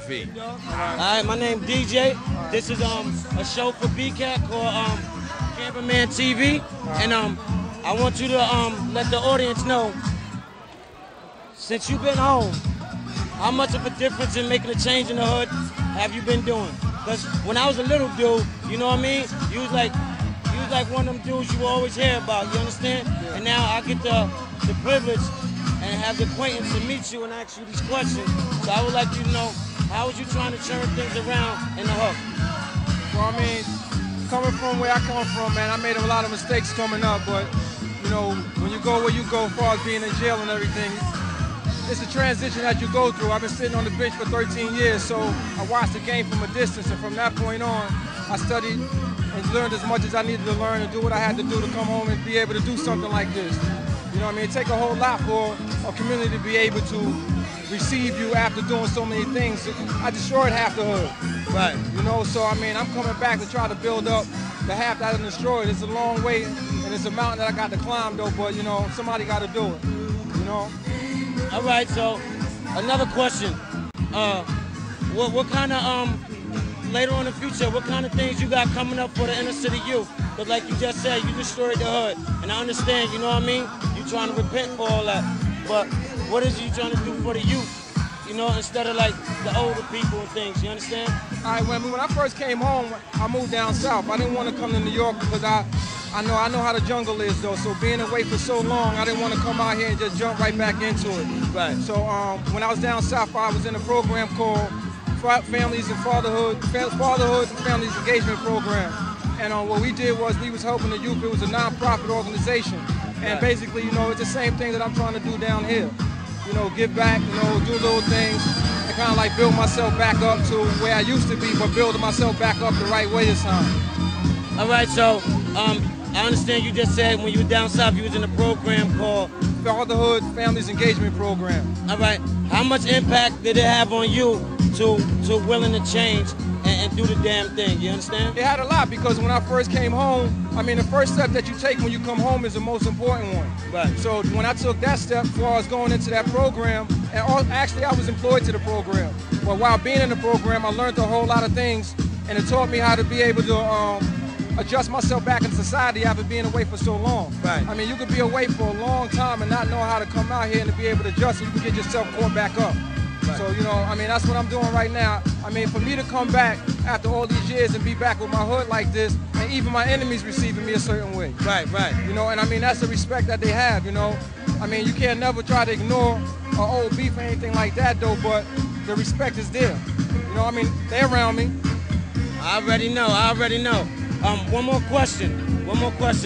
feet. All right, my name DJ. This is a show for BCAT called Cameraman TV, and I want you to let the audience know, since you've been home, how much of a difference in making a change in the hood have you been doing? Because when I was a little dude, you know what I mean? You was like one of them dudes you always hear about, you understand? Yeah. And now I get the privilege and have the acquaintance to meet you and ask you these questions. So I would like you to know, how was you trying to turn things around in the hood? Well, I mean, coming from where I come from, man, I made a lot of mistakes coming up, but, you know, when you go where you go, as far as being in jail and everything, it's a transition that you go through. I've been sitting on the bench for 13 years, so I watched the game from a distance, and from that point on, I studied and learned as much as I needed to learn and do what I had to do to come home and be able to do something like this. You know what I mean? It takes a whole lot for a community to be able to receive you after doing so many things. I destroyed half the hood. Right. You know, so I mean, I'm coming back to try to build up the half that I destroyed. It's a long way, and it's a mountain that I got to climb, though, but, you know, somebody got to do it, you know? All right, so another question. What kind of, later on in the future, what kind of things you got coming up for the inner city youth? Because like you just said, you destroyed the hood. And I understand, you know what I mean? You trying to repent for all that. But what is you trying to do for the youth? You know, instead of like the older people and things, you understand? All right, when I first came home, I moved down south. I didn't want to come to New York because I know how the jungle is, though. So being away for so long, I didn't want to come out here and just jump right back into it. Right. So when I was down south, I was in a program called Families and Fatherhood and Families Engagement Program. And what we did was we was helping the youth. It was a non-profit organization. And basically, you know, it's the same thing that I'm trying to do down here. You know, give back, you know, do little things, and kind of like build myself back up to where I used to be, but building myself back up the right way this time. All right, so I understand you just said when you were down south, you was in a program called Fatherhood Families Engagement Program. All right, how much impact did it have on you to willing to change and do the damn thing, you understand? It had a lot, because when I first came home, I mean, the first step that you take when you come home is the most important one. Right. So when I took that step, as far as going into that program, and actually I was employed to the program, but while being in the program, I learned a whole lot of things, and it taught me how to be able to adjust myself back in society after being away for so long. Right. I mean, you could be away for a long time and not know how to come out here and to be able to adjust, and you can get yourself caught back up. Right. So, you know, I mean, that's what I'm doing right now. I mean, for me to come back after all these years and be back with my hood like this, and even my enemies receiving me a certain way. Right, right. You know, and I mean, that's the respect that they have, you know. I mean, you can't never try to ignore an old beef or anything like that, though, but the respect is there. You know, I mean, they're around me. I already know. One more question.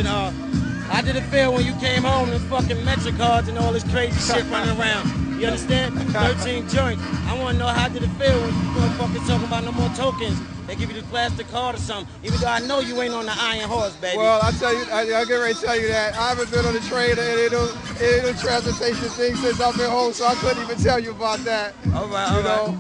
How did it feel when you came home and fucking MetroCards and all this crazy shit running around? You understand? 13 joints. I want to know, how did it feel when you don't fucking talking about no more tokens? They give you the plastic card or something. Even though I know you ain't on the iron horse, baby. Well, I tell you, I get ready to tell you that I haven't been on the train or any of the transportation things since I've been home, so I couldn't even tell you about that. All right.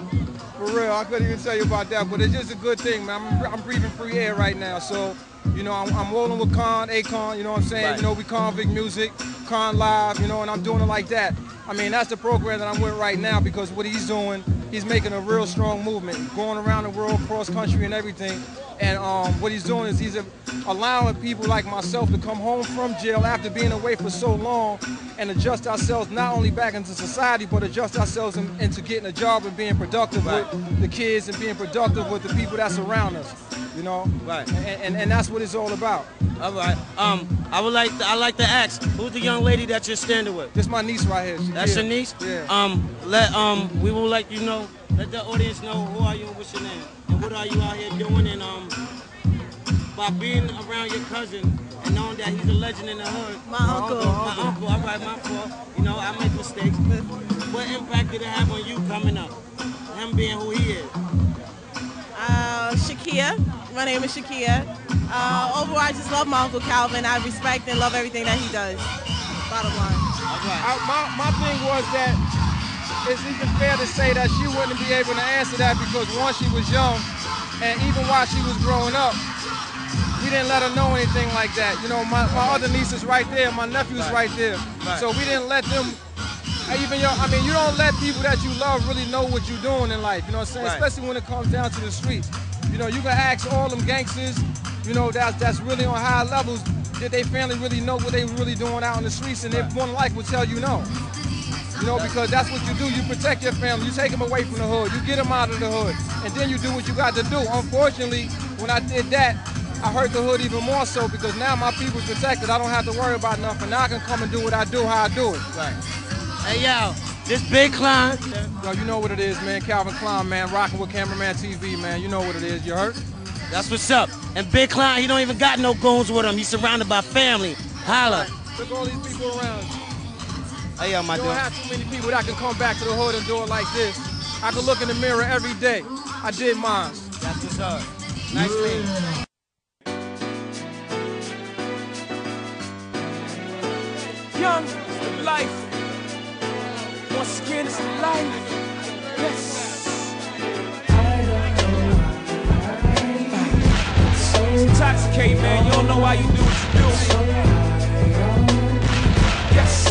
For real, I couldn't even tell you about that, but it's just a good thing, man. I'm breathing free air right now, so, you know, I'm rolling with Akon, you know what I'm saying? Right. You know, we Convict Music, Con Live, you know, and I'm doing it like that. I mean, that's the program that I'm with right now, because what he's doing, he's making a real strong movement, going around the world, cross country and everything. And what he's doing is he's allowing people like myself to come home from jail after being away for so long and adjust ourselves not only back into society, but adjust ourselves into getting a job and being productive with the kids and being productive with the people that's around us, you know? Right. And that's what it's all about. All right. I like to ask, who's the young lady that you're standing with? This is my niece right here. That's your niece? Yeah. We will let you know, let the audience know who are you and what's your name, and what are you out here doing, and by being around your cousin and knowing that he's a legend in the hood. My uncle. All right, my fault. You know, I make mistakes. What impact did it have on you coming up? Him being who he is. Shakia. My name is Shakia. Overall, I just love my Uncle Calvin. I respect and love everything that he does. Bottom line. All right. My thing was that it's even fair to say that she wouldn't be able to answer that, because one, she was young, and even while she was growing up, we didn't let her know anything like that. You know, my other niece is right there, my nephew's right there. Right. So we didn't let them even I mean, you don't let people that you love really know what you're doing in life. You know what I'm saying? Right. Especially when it comes down to the streets. You know, you can ask all them gangsters, you know, that's really on high levels. Did they family really know what they were really doing out in the streets? And if one life will tell you no. You know, because that's what you do. You protect your family. You take them away from the hood. You get them out of the hood. And then you do what you got to do. Unfortunately, when I did that, I hurt the hood even more so because now my people's protected. I don't have to worry about nothing. Now I can come and do what I do, how I do it. Right. Hey, yo, this Big Klein. Yo, you know what it is, man. Calvin Klein, man. Rocking with Cameraman TV, man. You know what it is. You heard? That's what's up. And Big Klein, he don't even got no goons with him. He's surrounded by family. Holla. Look at all these people around you. Hey, yo, my You dude. don't have too many people that can come back to the hood and do it like this. I can look in the mirror every day. I did mine. That's what's up. Nice meeting you. Young, it's the life. Once again, it's the life. Yes. Intoxicate, man. You don't know why you do what you do. Yes.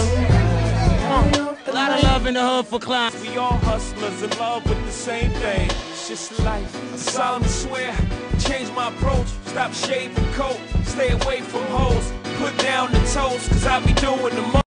A lot of love in the hood for Klein. We all hustlers in love with the same thing. It's just life. I solemnly swear, change my approach. Stop shaving coat. Stay away from hoes. Put down the toast, cause I be doing the most.